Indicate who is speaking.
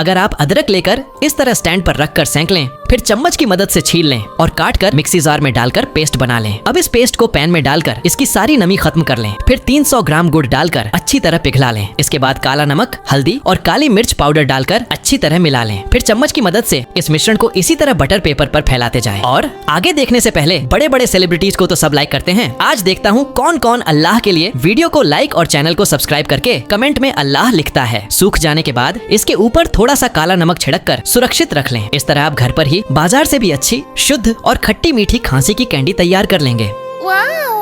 Speaker 1: अगर आप अदरक लेकर इस तरह स्टैंड पर रख कर सेंक लें, फिर चम्मच की मदद से छील लें और काट कर मिक्सी जार में डालकर पेस्ट बना लें। अब इस पेस्ट को पैन में डालकर इसकी सारी नमी खत्म कर लें। फिर 300 ग्राम गुड़ डालकर अच्छी तरह पिघला लें। इसके बाद काला नमक, हल्दी और काली मिर्च पाउडर डालकर अच्छी तरह मिला लें। फिर चम्मच की मदद से इस मिश्रण को इसी तरह बटर पेपर पर फैलाते जाएं। और आगे देखने से पहले बड़े बड़े सेलिब्रिटीज को तो सब लाइक करते हैं, आज देखता हूँ कौन कौन अल्लाह के लिए वीडियो को लाइक और चैनल को सब्सक्राइब करके कमेंट में अल्लाह लिखता है। सूख जाने के बाद इसके ऊपर थोड़ा सा काला नमक छिड़क कर सुरक्षित रख लें। इस तरह आप घर पर ही बाजार से भी अच्छी, शुद्ध और खट्टी मीठी खांसी की कैंडी तैयार कर लेंगे।
Speaker 2: वाओ!